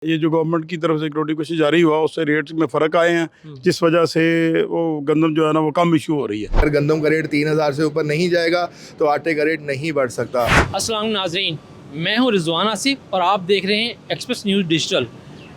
ये जो गवर्नमेंट की तरफ से एक नोटिफिकेशन जारी हुआ उससे रेट में फ़र्क आए हैं, जिस वजह से वो गंदम जो है ना वो कम इशू हो रही है। अगर गंदम का रेट 3000 से ऊपर नहीं जाएगा तो आटे का रेट नहीं बढ़ सकता। अस्सलाम नाज़रीन, मैं हूं रिजवान आसिफ और आप देख रहे हैं एक्सप्रेस न्यूज़ डिजिटल।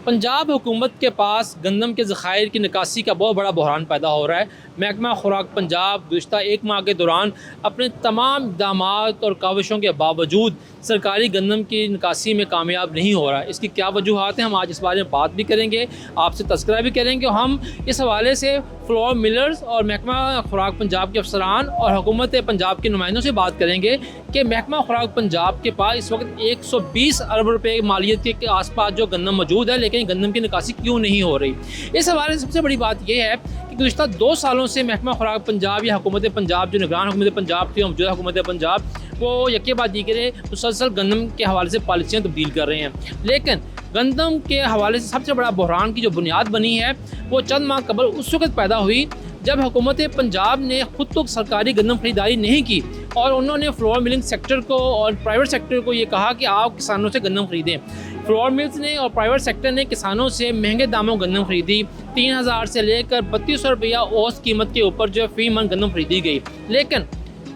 पंजाब हुकूमत के पास गंदम के ज़खायर की निकासी का बहुत बड़ा बहरान पैदा हो रहा है। महकमा खुराक पंजाब गुज़श्ता एक माह के दौरान अपने तमाम इक़दामात और काविशों के बावजूद सरकारी गंदम की निकासी में कामयाब नहीं हो रहा है। इसकी क्या वजूहात हैं, हम आज इस बारे में बात भी करेंगे, आपसे तज़किरा भी करेंगे। हम इस हवाले से फ्लोर मिलर्स और महकमा खुराक पंजाब के अफसरान और हुकूमत पंजाब के नुमाइंदों से बात करेंगे कि महकमा खुराक पंजाब के पास इस वक्त 120 अरब रुपये मालियत के आसपास जो गंदम मौजूद है, लेकिन गंदम की निकासी क्यों नहीं हो रही। इस हवाले से सबसे बड़ी बात यह है कि गुज़श्ता 2 सालों से महकमा खुराक पंजाब या हुकूमत पंजाब, जो निगरान हुकूमत पंजाब थी, मौजूदा हुकूमत पंजाब, वो यके बाद दीगरे मुसलसल गंदम के हवाले से पॉलिसियाँ तब्दील कर रहे हैं। लेकिन गंदम के हवाले से सबसे बड़ा बहरान की जो बुनियाद बनी है वो चंद माह कबल उस वक्त पैदा हुई जब हुकूमत पंजाब ने खुद तो सरकारी गंदम खरीदारी नहीं की और उन्होंने फ्लोर मिलिंग सेक्टर को और प्राइवेट सेक्टर को ये कहा कि आप किसानों से गंदम खरीदें। फ्लोर मिल्स ने और प्राइवेट सेक्टर ने किसानों से महंगे दामों गंदम खरीदी। 3000 से लेकर 3200 रुपया औसत कीमत के ऊपर जो फी मन गंदम खरीदी गई। लेकिन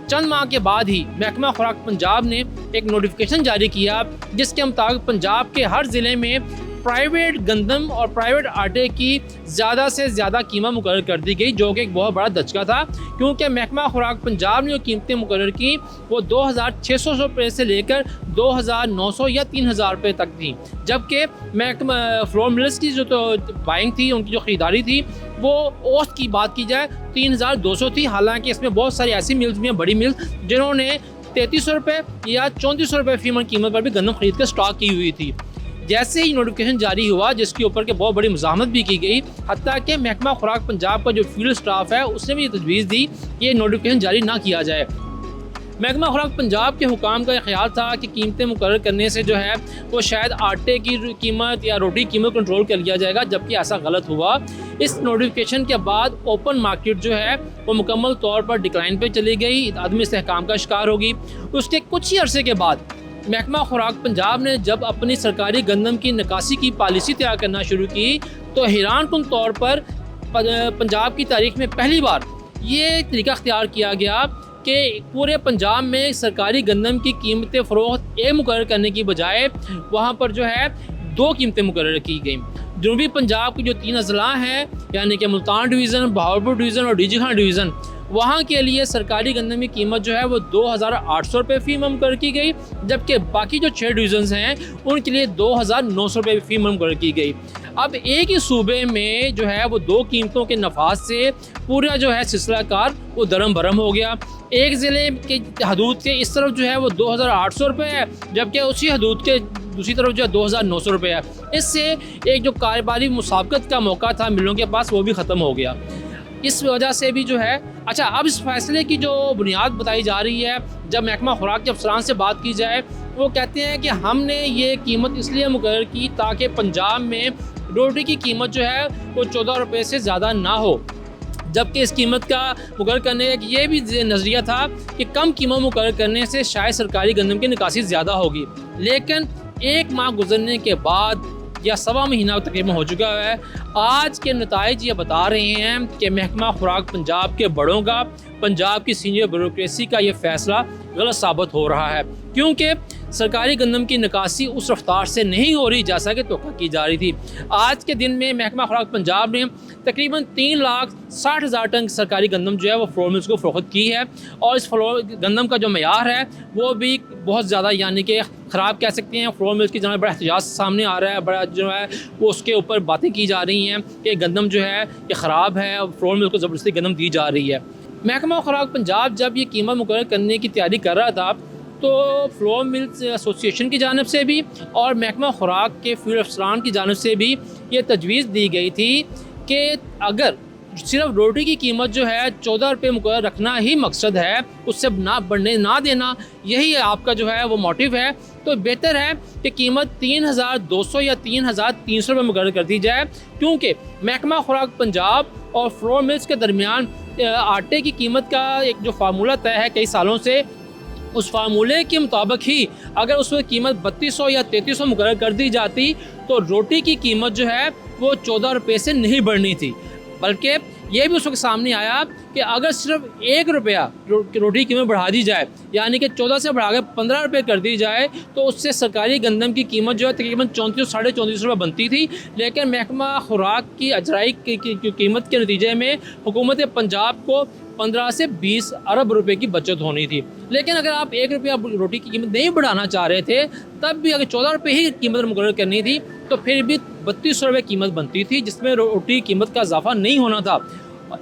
चंद माह के बाद ही महकमा खुराक पंजाब ने एक नोटिफिकेशन जारी किया जिसके मुताबिक पंजाब के हर ज़िले में प्राइवेट गंदम और प्राइवेट आटे की ज़्यादा से ज़्यादा कीमत मुकर्रर कर दी गई, जो कि एक बहुत बड़ा धचका था, क्योंकि महकमा खुराक पंजाब ने जो कीमतें मुकर्रर की वो 2600 रुपये से लेकर 2900 या 3000 रुपये तक थी। जबकि महकमा फ्लोर मिल्स की जो तो बाइंग थी, उनकी जो ख़रीदारी थी वो औसत की बात की जाए 3200 थी। हालांकि इसमें बहुत सारी ऐसी मिल्स भी हैं, बड़ी मिल्स, जिन्होंने 3300 रुपये या 3400 रुपये फी मन कीमत पर भी गंदम खरीद कर स्टॉक की हुई थी। जैसे ही नोटिफिकेशन जारी हुआ, जिसके ऊपर के बहुत बड़ी मुज़ाहमत भी की गई, हत्ता कि महकमा खुराक पंजाब का जो फील्ड स्टाफ है उसने भी ये तजवीज़ दी कि ये नोटिफिकेशन जारी ना किया जाए। महकमा खुराक पंजाब के हुकाम का ख्याल था कि कीमतें मुकर्रर करने से जो है वो शायद आटे की कीमत या रोटी की कीमत कंट्रोल कर लिया जाएगा, जबकि ऐसा गलत हुआ। इस नोटिफिकेशन के बाद ओपन मार्केट जो है वो मुकम्मल तौर पर डिक्लाइन पे चली गई, आदमी इस्तेहकाम का शिकार होगी। उसके कुछ ही अरसे के बाद महकमा खुराक पंजाब ने जब अपनी सरकारी गंदम की निकासी की पॉलिसी तैयार करना शुरू की तो हैरानकुन तौर पर पंजाब की तारीख में पहली बार ये तरीका अख्तियार किया गया कि पूरे पंजाब में सरकारी गंदम की कीमतें फ़रोख्त एक मुकर्रर करने की बजाय वहाँ पर जो है 2 कीमतें मुकर्रर की गई। जनूबी पंजाब की जो 3 अजला हैं, यानी कि मुल्तान डिवीज़न, बहावलपुर डिवीज़न और डीजी खान डिवीज़न, वहाँ के लिए सरकारी गंदम की कीमत जो है वो 2800 रुपये फ़ी मन मुकर्रर की गई, जबकि बाकी जो 6 डिवीज़न्स हैं उनके लिए 2900 रुपये फ़ी मन मुकर्रर की गई। अब एक ही सूबे में जो है वो 2 कीमतों के नफाज से पूरा जो है सिलसिला कार वो दरम भरम हो गया। एक ज़िले के हदूद के इस तरफ जो है वो 2800 रुपये है, जबकि उसी हदूद के दूसरी तरफ जो है 2900 रुपये है। इससे एक जो कारोबारी मुसाबकत का मौका था मिलों के पास वो भी ख़त्म हो गया। इस वजह से भी जो है अब इस फैसले की जो बुनियाद बताई जा रही है, जब महकमा खुराक के अफसरान से बात की जाए वो कहते हैं कि हमने ये कीमत इसलिए मुकर्रर की ताकि पंजाब में रोटी की कीमत जो है वो 14 रुपये से ज़्यादा ना हो। जबकि इस कीमत का मुकर्रर करने का ये भी नज़रिया था कि कम कीमत मुकर्रर करने से शायद सरकारी गंदम की निकासी ज़्यादा होगी। लेकिन 1 माह गुजरने के बाद या सवा महीना तकरीबन हो चुका है, आज के नताइज ये बता रहे हैं कि महकमा खुराक पंजाब के बड़ों का, पंजाब की सीनियर ब्यूरोक्रेसी का ये फ़ैसला गलत साबित हो रहा है, क्योंकि सरकारी गंदम की निकासी उस रफ्तार से नहीं हो रही जैसा कि तोक़ा की जा रही थी। आज के दिन में महकमा खुराक पंजाब ने तकरीबन 3,60,000 टन सरकारी गंदम जो है वो फ्लोर मिल्स को फ़रोख्त की है, और इस फ्लोर गंदम का जो मयार है वो भी बहुत ज़्यादा, यानी कि ख़राब कह सकते हैं। फ्लोर मिल्स की जो है बड़ा एहतजाज सामने आ रहा है, बड़ा जो है वो उसके ऊपर बातें की जा रही हैं कि गंदम जो है ये ख़राब है और फ्लोर मिल्स को ज़बरदस्ती गंदम दी जा रही है। महकमा खुराक पंजाब जब ये कीमत मुकर्रर करने की तैयारी कर रहा था तो फ्लोर मिल्स एसोसिएशन की जानिब से भी और महकमा खुराक के फील्ड अफसरान की जानिब से भी ये तजवीज़ दी गई थी कि अगर सिर्फ रोटी की कीमत जो है 14 रुपये मुकर्रर रखना ही मकसद है, उससे ना बढ़ने ना देना, यही आपका जो है वो मोटिव है, तो बेहतर है कि कीमत 3200 या 3300 रुपये मुकर्रर कर दी जाए, क्योंकि महकमा खुराक पंजाब और फ्लोर मिल्स के दरमियान आटे की कीमत का एक जो फार्मूला तय है कई सालों से, उस फार्मूले के मुताबिक ही अगर उसमें कीमत 3200 या 3300 मुकर्रर कर दी जाती तो रोटी की कीमत जो है वो 14 रुपये से नहीं बढ़नी थी, बल्कि ये भी उस वक्त सामने आया कि अगर सिर्फ 1 रुपया रोटी की कीमत बढ़ा दी जाए, यानी कि 14 से बढ़ा के 15 रुपये कर दी जाए, तो उससे सरकारी गंदम की कीमत जो है तकरीबन 34 साढ़े 34 रुपये बनती थी। लेकिन महकमा खुराक की अजराई की कीमत के नतीजे में हुकूमत पंजाब को 15 से 20 अरब रुपए की बचत होनी थी। लेकिन अगर आप 1 रुपया रोटी की कीमत नहीं बढ़ाना चाह रहे थे, तब भी अगर 14 रुपये ही कीमत मुकर्रर करनी थी, तो फिर भी 32 रुपये कीमत बनती थी, जिसमें रोटी की कीमत का इजाफा नहीं होना था।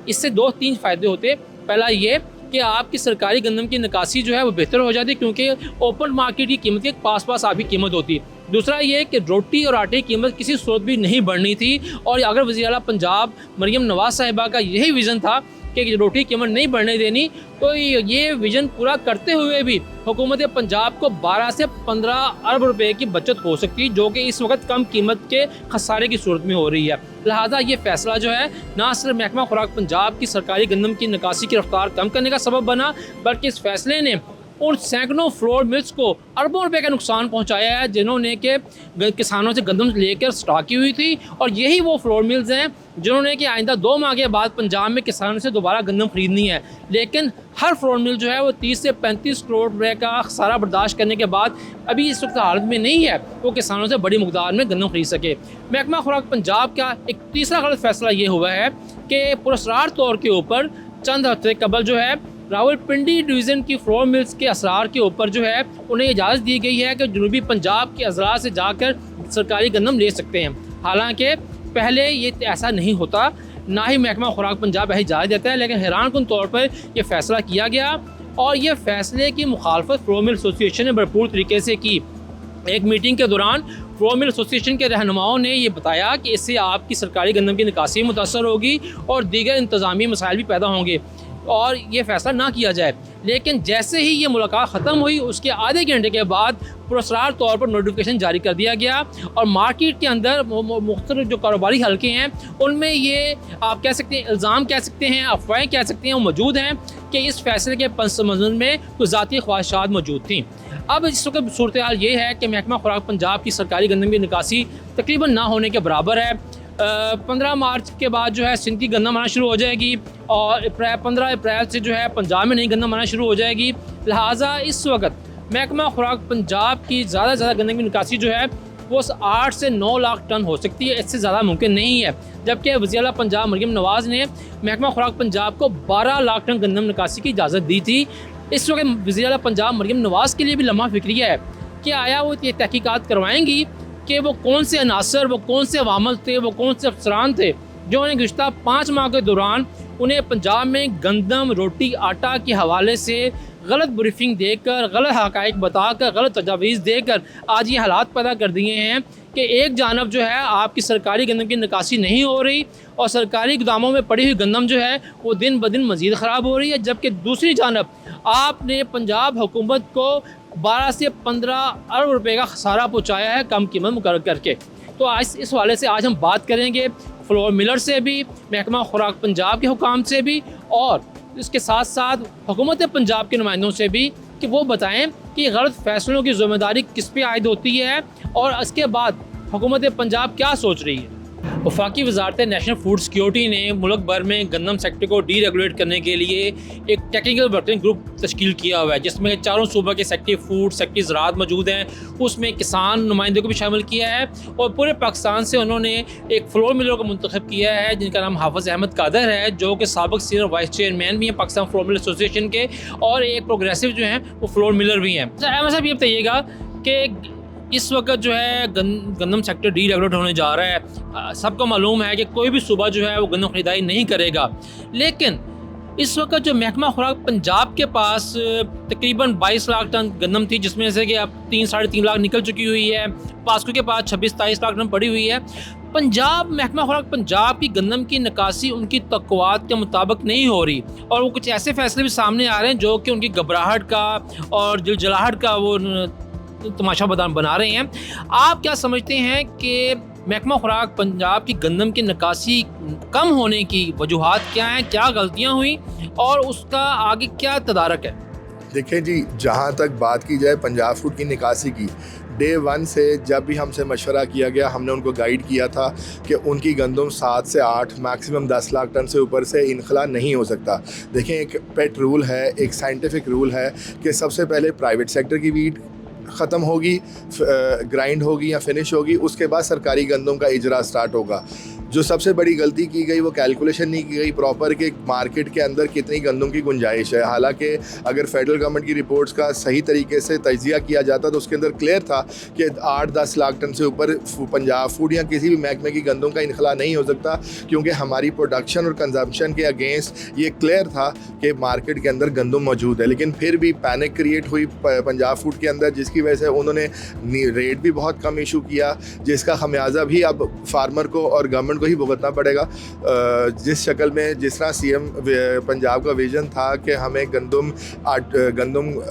इससे 2-3 फ़ायदे होते। पहला ये कि आपकी सरकारी गंदम की निकासी जो है वो बेहतर हो जाती, क्योंकि ओपन मार्केट की कीमत के पास पास आपकी कीमत होती। दूसरा ये कि रोटी और आटे की कीमत किसी सूरत भी नहीं बढ़नी थी। और अगर वज़ीर आला पंजाब मरियम नवाज़ साहिबा का यही विज़न था कि रोटी की कीमत नहीं बढ़ने देनी, तो ये विज़न पूरा करते हुए भी हुकूमत पंजाब को 12 से 15 अरब रुपए की बचत हो सकती, जो कि इस वक्त कम कीमत के खसारे की सूरत में हो रही है। लिहाजा ये फ़ैसला जो है ना सिर्फ महकमा खुराक पंजाब की सरकारी गंदम की निकासी की रफ्तार कम करने का सबब बना, बल्कि इस फैसले ने उन सैकड़ों फ्लोर मिल्स को अरबों रुपए का नुकसान पहुंचाया है, जिन्होंने के किसानों से गंदम लेकर स्टॉक की हुई थी। और यही वो फ्लोर मिल्स हैं जिन्होंने कि आइंदा 2 माह के बाद पंजाब में किसानों से दोबारा गंदम खरीदनी है। लेकिन हर फ्लोर मिल जो है वो 30 से 35 करोड़ रुपए का खसारा बर्दाश्त करने के बाद अभी इस वक्त हालत में नहीं है वो किसानों से बड़ी मकदार में गंदम खरीद सके। महकमा खुराक पंजाब का एक तीसरा गलत फैसला ये हुआ है कि पुरस्कार तौर के ऊपर चंद हफ्ते कबल जो है रावलपिंडी डिवीज़न की फ्लोर मिल्स के असरार के ऊपर जो है उन्हें इजाज़त दी गई है कि जनूबी पंजाब के अजला से जाकर सरकारी गंदम ले सकते हैं। हालांकि पहले ये ऐसा नहीं होता, ना ही महकमा खुराक पंजाब ऐसी इजाज़त देता है। लेकिन हैरानकुन तौर पर यह फ़ैसला किया गया और ये फ़ैसले की मुखालफत फ्लोर मिल एसोसिएशन ने भरपूर तरीके से की। एक मीटिंग के दौरान फ्लोर मिल एसोसिएशन के रहनुमाओं ने ये बताया कि इससे आपकी सरकारी गंदम की निकासी मुतासर होगी और दीगर इंतज़ामी मसाइल भी पैदा होंगे और ये फ़ैसला ना किया जाए। लेकिन जैसे ही ये मुलाकात ख़त्म हुई, उसके आधे घंटे के बाद पुरस्कार तौर पर नोटिफिकेशन जारी कर दिया गया और मार्केट के अंदर मुख्तलिफ जो कारोबारी हल्के हैं उनमें ये आप कह सकते हैं, इल्ज़ाम कह सकते हैं, अफवाहें कह सकते हैं, वो मौजूद हैं कि इस फैसले के पस मंज़र में कुछ ज़ाती ख्वाहिशात मौजूद थी। अब इस वक्त सूरत हाल ये है कि महकमा खुराक पंजाब की सरकारी गंदम की निकासी तकरीबन ना होने के बराबर है। 15 मार्च के बाद जो है सिंध की गंदम आना शुरू हो जाएगी और 15 अप्रैल से जो है पंजाब में नई गंदम आना शुरू हो जाएगी। लिहाजा इस वक्त महकमा खुराक पंजाब की ज़्यादा से ज़्यादा गंदम की निकासी जो है वो 8 से 9 लाख टन हो सकती है, इससे ज़्यादा मुमकिन नहीं है। जबकि वज़ीर आला पंजाब मरियम नवाज़ ने महकमा खुराक पंजाब को 12 लाख टन गंदम निकासी की इजाज़त दी थी। इस वक्त वज़ीर आला पंजाब मरियम नवाज़ के लिए भी लम्हा फ़िक्रिया है कि आया वो ये तहकीकात करवाएंगी कि वो कौन से अनासर, वो कौन से अवामल थे, वो कौन से अफसरान थे जो उन्हें गुज़श्ता 5 माह के दौरान उन्हें पंजाब में गंदम, रोटी, आटा के हवाले से गलत ब्रीफिंग देकर, गलत हक़ाइक़ बताकर, गलत तजावीज़ देकर आज ये हालात पैदा कर दिए हैं कि एक जानब जो है आपकी सरकारी गंदम की निकासी नहीं हो रही और सरकारी गोदामों में पड़ी हुई गंदम जो है वो दिन ब दिन मज़ीद ख़राब हो रही है। जबकि दूसरी जानब आपने पंजाब हुकूमत को 12 से 15 अरब रुपए का खसारा पहुँचाया है कम कीमत मुकर्रर करके। तो आज इस हवाले से आज हम बात करेंगे फ्लोर मिलर से भी, महकमा खुराक पंजाब के हुकाम से भी और इसके साथ साथ हुकूमत पंजाब के नुमाइंदों से भी कि वो बताएं कि गलत फ़ैसलों की ज़िम्मेदारी किस पे आयद होती है और इसके बाद हुकूमत पंजाब क्या सोच रही है। वफाकी वजारत नेशनल फूड सिक्योरिटी ने मुल्क भर में गंदम सेक्टर को डीरेगुलेट करने के लिए एक टेक्निकल वर्किंग ग्रुप तश्कील किया हुआ है, जिसमें 4 सूबा के सेक्टर फूड, सेक्टर ज़राअत मौजूद हैं। उसमें किसान नुमाइंदों को भी शामिल किया है और पूरे पाकिस्तान से उन्होंने एक फ्लोर मिलर को मुंतखब किया है जिनका नाम हाफिज़ अहमद कादर है, जो कि साबिक़ सीनियर वाइस चेयरमैन भी हैं पाकिस्तान फ्लोर मिलर एसोसिएशन के और एक प्रोग्रेसिव जो हैं वो फ्लोर मिलर भी हैं। अहमद साहब ये बताइएगा कि इस वक्त जो है गंदम सेक्टर डीरेगुलेट होने जा रहा है। सबको मालूम है कि कोई भी सूबा जो है वो गंदम खरीदारी नहीं करेगा, लेकिन इस वक्त जो महकमा खुराक पंजाब के पास तकरीबन 22 लाख टन गंदम थी, जिसमें से कि अब 3-3.5 लाख निकल चुकी हुई है। पास्को के पास 26-27 लाख टन पड़ी हुई है। पंजाब महकमा खुराक पंजाब की गंदम की निकासी उनकी तक़व्वात के मुताबिक नहीं हो रही और वो कुछ ऐसे फैसले भी सामने आ रहे हैं जो कि उनकी घबराहट का और जलजलाहट का वो तमाशा बना रहे हैं। आप क्या समझते हैं कि महकमा खुराक पंजाब की गंदम की निकासी कम होने की वजूहात क्या हैं, क्या गलतियां हुई और उसका आगे क्या तदारक है? देखें जी, जहाँ तक बात की जाए पंजाब फूड की निकासी की, डे 1 से जब भी हमसे मशवरा किया गया, हमने उनको गाइड किया था कि उनकी गंदम 7 से 8 मैक्सिमम 10 लाख टन से ऊपर से इनखला नहीं हो सकता। देखें, एक पेट रूल है, एक साइंटिफिक रूल है कि सबसे पहले प्राइवेट सेक्टर की वीट ख़त्म होगी, ग्राइंड होगी या फिनिश होगी, उसके बाद सरकारी गंदम का इजरा स्टार्ट होगा। जो सबसे बड़ी गलती की गई वो कैलकुलेशन नहीं की गई प्रॉपर कि मार्केट के अंदर कितनी गंदम की गुंजाइश है। हालांकि अगर फेडरल गवर्नमेंट की रिपोर्ट्स का सही तरीके से तजिया किया जाता तो उसके अंदर क्लियर था कि 8-10 लाख टन से ऊपर पंजाब फूड या किसी भी महकमे की गंदम का इनखला नहीं हो सकता, क्योंकि हमारी प्रोडक्शन और कंजम्पशन के अगेंस्ट ये क्लियर था कि मार्केट के अंदर गंदम मौजूद है। लेकिन फिर भी पैनिक क्रिएट हुई पंजाब फूड के अंदर, जिसकी वजह से उन्होंने रेट भी बहुत कम इशू किया, जिसका खमियाजा भी अब फार्मर को और गवर्नमेंट को ही भुगतना पड़ेगा। जिस शक्ल में जिस तरह सीएम पंजाब का विजन था कि हमें गंदम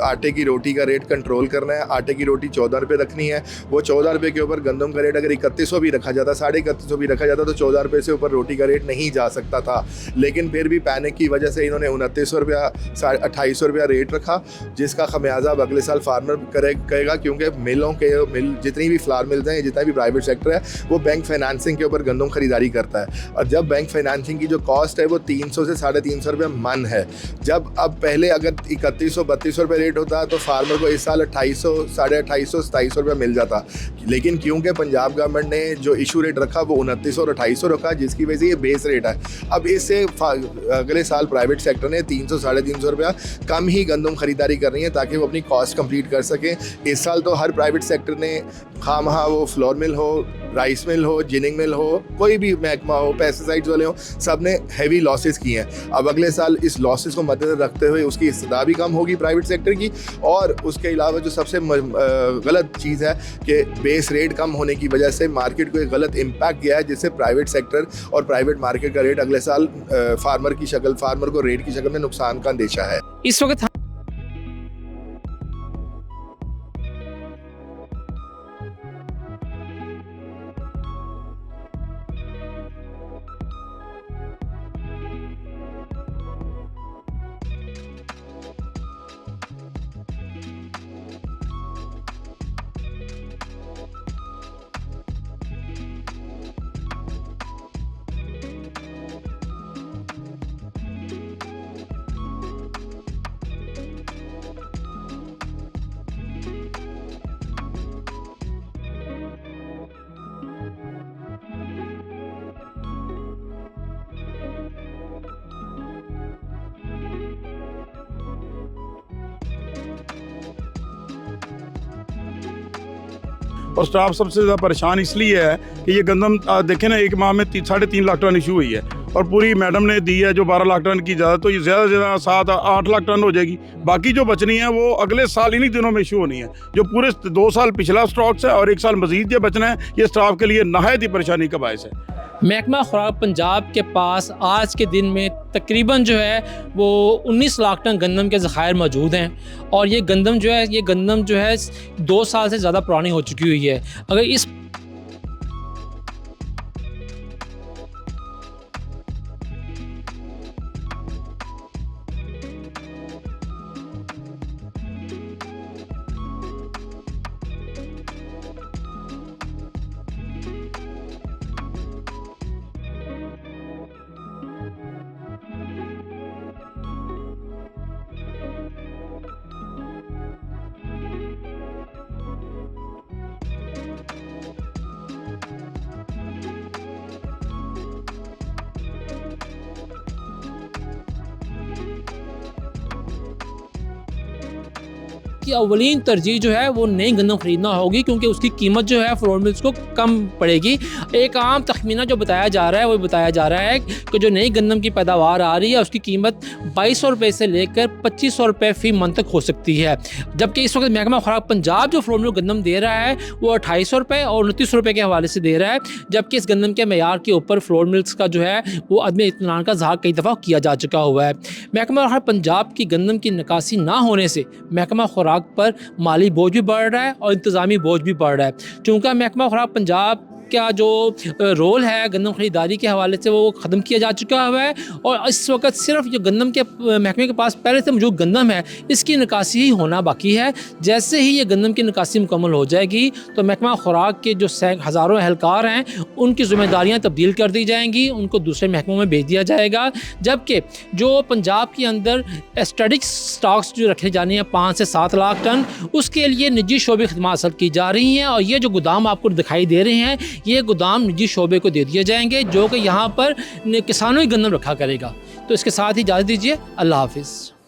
आटे की रोटी का रेट कंट्रोल करना है, आटे की रोटी 14 रुपये रखनी है, वो 14 रुपये के ऊपर गंदम का रेट अगर 3100 भी रखा जाता, 3150 भी रखा जाता, तो 14 रुपये से ऊपर रोटी का रेट नहीं जा सकता था। लेकिन फिर भी पैनिक की वजह से इन्होंने 2900 रुपया 2800 रुपया रेट रखा, जिसका खमियाजा अब अगले साल फार्मर करेगा, क्योंकि मिल जितनी भी फ्लावर मिल्स हैं, जितना भी प्राइवेट सेक्टर है, वो बैंक फाइनेंसिंग के ऊपर गंदम खरीदारी करता है। और जब बैंक फाइनेंसिंग की जो कॉस्ट है वो 300 से 350 रुपये मन है। जब अब पहले अगर 3100-3200 रुपये रेट होता तो फार्मर को इस साल 2800, 2850, 2700 रुपये मिल जाता। लेकिन क्योंकि पंजाब गवर्नमेंट ने जो इशू रेट रखा वो 2900 और 2800 रखा, जिसकी वजह से ये बेस रेट है। अब इससे अगले साल प्राइवेट सेक्टर ने 300-350 रुपया कम ही गंदम खरीदारी करनी है ताकि वो अपनी कॉस्ट कंप्लीट कर सकें। इस साल तो हर प्राइवेट सेक्टर ने खामहा, वो फ्लोर मिल हो, राइस मिल हो, जिनिंग मिल हो, कोई भी महकमा हो, पेस्टिसाइड्स वाले हो, सब ने हैवी लॉसेस किए हैं। अब अगले साल इस लॉसेस को मद्देनजर रखते हुए उसकी इस्तदा भी कम होगी प्राइवेट सेक्टर की। और उसके अलावा जो सबसे गलत चीज़ है कि बेस रेट कम होने की वजह से मार्केट को एक गलत इम्पैक्ट गया है, जिससे प्राइवेट सेक्टर और प्राइवेट मार्केट का रेट अगले साल फार्मर को रेट की शक्ल में नुकसान का अंदेशा है। इस वक्त और स्टाफ सबसे ज़्यादा परेशान इसलिए है कि ये गंदम देखें ना, एक माह में 3.5 लाख टन इशू हुई है और पूरी मैडम ने दी है जो 12 लाख टन की ज़्यादा, तो ये ज़्यादा से ज़्यादा 7-8 लाख टन हो जाएगी। बाकी जो बचनी है वो अगले साल इन्हीं दिनों में इशू होनी है। जो पूरे 2 साल पिछला स्टॉक्स है और 1 साल मजीद जो बचना है, ये स्टाफ के लिए नहायत ही परेशानी का बायस है। महकमा खुराक पंजाब के पास आज के दिन में तकरीबन जो है वो 19 लाख टन गंदम के ज़खायर मौजूद हैं। और ये गंदम जो है 2 साल से ज़्यादा पुरानी हो चुकी हुई है। अगर इस की अवलीन तरजीह जो है वो नई गंदम ख़रीदना होगी, क्योंकि उसकी कीमत जो है फ्लोर मिल्स को कम पड़ेगी। एक आम तखमीना जो बताया जा रहा है वो बताया जा रहा है कि जो नई गंदम की पैदावार आ रही है उसकी कीमत 2200 रुपये से लेकर 2500 रुपये फ़ी मन तक हो सकती है। जबकि इस वक्त महकमा खुराक पंजाब जो फ्लोर मिल गंदम दे रहा है वो 2800 रुपये और 2900 रुपये के हवाले से दे रहा है। जबकि इस गंदम के मैयार के ऊपर फ्लोर मिल्स का जो है वो अदम इत्मीनान का इज़हार कई दफ़ा किया जा चुका हुआ है। महकमा खुराक पंजाब की गंदम की निकासी ना होने से महकमा खुराक पर माली बोझ भी बढ़ रहा है और इंतज़ामी बोझ भी बढ़ रहा है। चूँकि महकमा खुराक पंजाब का जो रोल है गंदम ख़रीदारी के हवाले से वो ख़त्म किया जा चुका हुआ है और इस वक्त सिर्फ जो गंदम के महकमे के पास पहले से मौजूद गंदम है इसकी निकासी ही होना बाकी है। जैसे ही ये गंदम की निकासी मुकम्मल हो जाएगी तो महकमा खुराक के जो हज़ारों एहलकार हैं उनकी ज़िम्मेदारियाँ तब्दील कर दी जाएंगी, उनको दूसरे महकमों में भेज दिया जाएगा। जबकि जो पंजाब के अंदर स्टैटिक स्टॉक्स जो रखे जाने हैं 5 से 7 लाख टन, उसके लिए निजी शोबे खिदमत हासिल की जा रही हैं और ये जो गोदाम आपको दिखाई दे रहे हैं ये गोदाम निजी शोबे को दे दिए जाएंगे जो कि यहाँ पर किसानों ही गंदम रखा करेगा। तो इसके साथ ही इजाज़त दीजिए, अल्लाह हाफिज़।